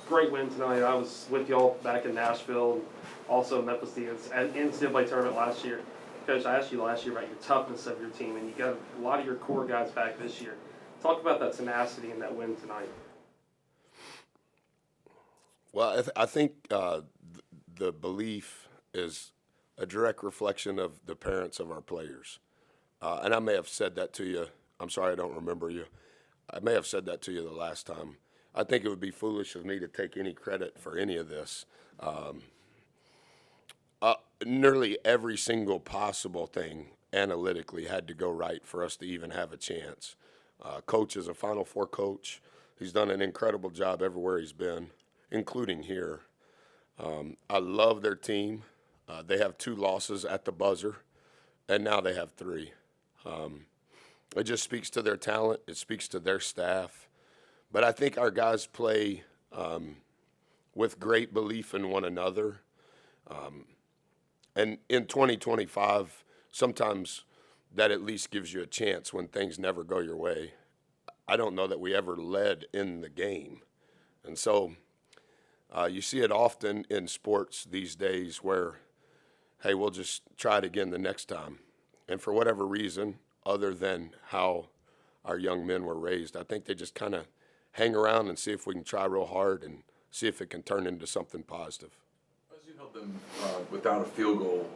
great win tonight. I was with y'all back in Nashville and also Memphis the NCAA tournament last year. Coach, I asked you last year about your toughness of your team, and you got a lot of your core guys back this year. Talk about that tenacity and that win tonight. Well, I think the belief is a direct reflection of the parents of our players. And I may have said that to you. I'm sorry I don't remember you. I may have said that to you the last time. I think it would be foolish of me to take any credit for any of this. Nearly every single possible thing analytically had to go right for us to even have a chance. Coach is a Final Four coach. He's done an incredible job everywhere he's been, including here. I love their team. They have 2 losses at the buzzer, and now they have 3. It just speaks to their talent. It speaks to their staff. But I think our guys play with great belief in one another. And in 2025, sometimes that at least gives you a chance when things never go your way. I don't know that we ever led in the game. And so you see it often in sports these days where, hey, we'll just try it again the next time. And for whatever reason, other than how our young men were raised, I think they just kind of hang around and see if we can try real hard and see if it can turn into something positive. As you held them without a field goal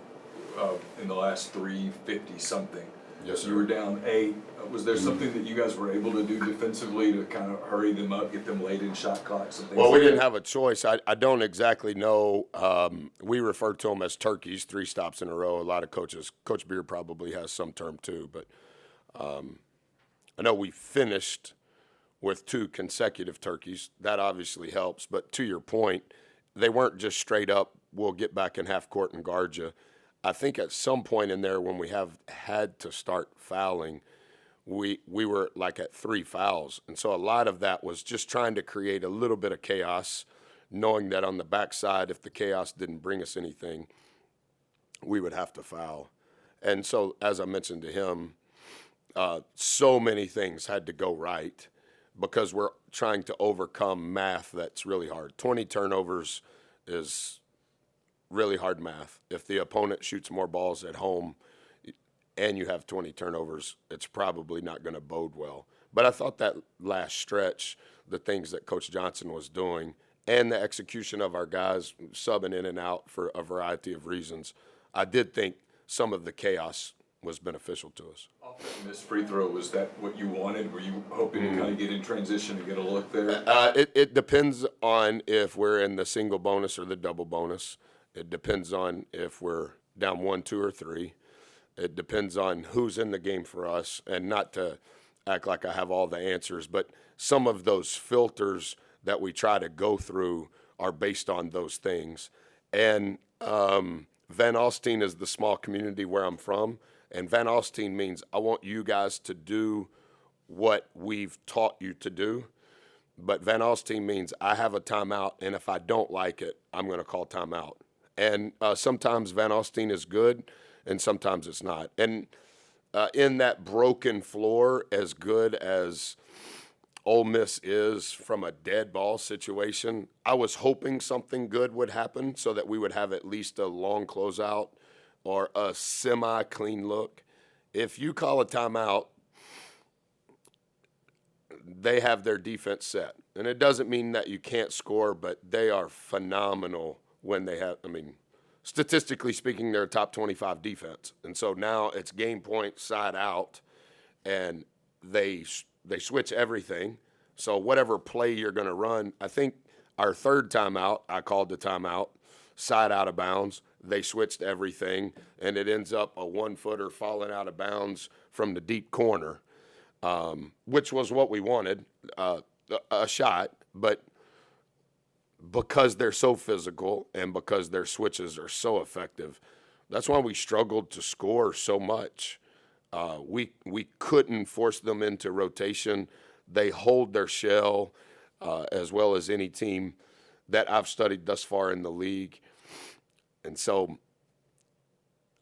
in the last 350-something, Yes, sir. You were down 8. Was there something that you guys were able to do defensively to kind of hurry them up, get them late in shot clocks and things Well, like we didn't that? have a choice. I don't exactly know. We refer to them as turkeys, 3 stops in a row. A lot of coaches, Coach Beard probably has some term too, but I know we finished with 2 consecutive turkeys. That obviously helps. But to your point, they weren't just straight up, we'll get back in half court and guard you. I think at some point in there when we have had to start fouling, we were like at 3 fouls. And so a lot of that was just trying to create a little bit of chaos, knowing that on the backside, if the chaos didn't bring us anything, we would have to foul. And so, as I mentioned to him, so many things had to go right because we're trying to overcome math that's really hard. 20 turnovers is really hard math. If the opponent shoots more balls at home and you have 20 turnovers, it's probably not going to bode well. But I thought that last stretch, the things that Coach Johnson was doing and the execution of our guys subbing in and out for a variety of reasons, I did think some of the chaos was beneficial to us. Off that missed free throw, was that what you wanted? Were you hoping to kind of get in transition and get a look there? It depends on if we're in the single bonus or the double bonus. It depends on if we're down 1, 2, or 3. It depends on who's in the game for us, and not to act like I have all the answers, but some of those filters that we try to go through are based on those things. And Van Alstyne is the small community where I'm from, and Van Alstyne means I want you guys to do what we've taught you to do. But Van Alstyne means I have a timeout, and if I don't like it, I'm going to call timeout. And sometimes Van Alstyne is good, and sometimes it's not. And in that broken floor, as good as Ole Miss is from a dead ball situation, I was hoping something good would happen so that we would have at least a long closeout or a semi-clean look. If you call a timeout, they have their defense set. And it doesn't mean that you can't score, but they are phenomenal when they have, statistically speaking, they're a top 25 defense. And so now it's game point, side out, and they switch everything. So whatever play you're going to run, I think our third timeout, I called the timeout, side out of bounds. They switched everything, and it ends up a 1-footer falling out of bounds from the deep corner, which was what we wanted, a shot, but because they're so physical and because their switches are so effective, that's why we struggled to score so much. We couldn't force them into rotation. They hold their shell as well as any team that I've studied thus far in the league. And so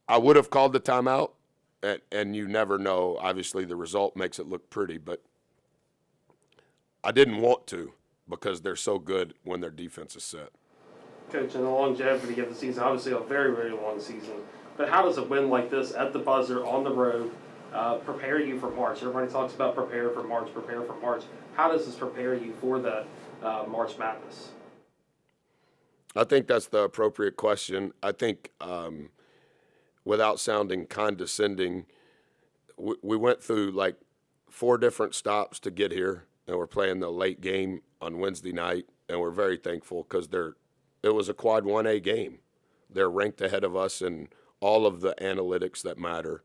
I would have called the timeout, and you never know. Obviously, the result makes it look pretty, but I didn't want to because they're so good when their defense is set. Coach, and the longevity of the season, obviously a very, very long season. But how does a win like this at the buzzer on the road prepare you for March? Everybody talks about prepare for March, prepare for March. How does this prepare you for the March Madness? I think that's the appropriate question. I think without sounding condescending, we went through like 4 different stops to get here, and we're playing the late game on Wednesday night, and we're very thankful because it was a quad 1A game. They're ranked ahead of us in all of the analytics that matter.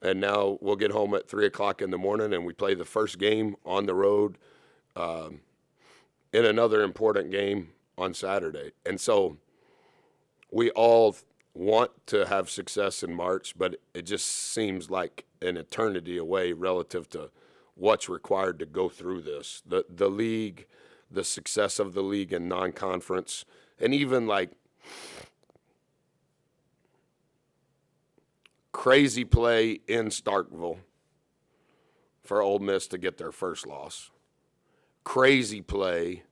And now we'll get home at 3 o'clock in the morning, and we play the first game on the road in another important game on Saturday. And so we all want to have success in March, but it just seems like an eternity away relative to what's required to go through this. The league, the success of the league in non-conference, and even like crazy play in Starkville for Ole Miss to get their first loss. Crazy play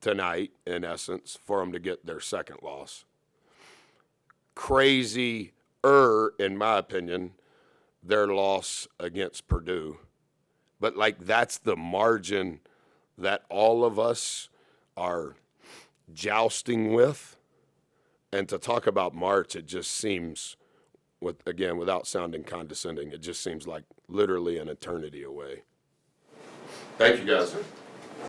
tonight, in essence, for them to get their second loss. Crazy-er, in my opinion, their loss against Purdue. But, like, that's the margin that all of us are jousting with. And to talk about March, it just seems, without sounding condescending, it just seems like literally an eternity away. Thank you, guys.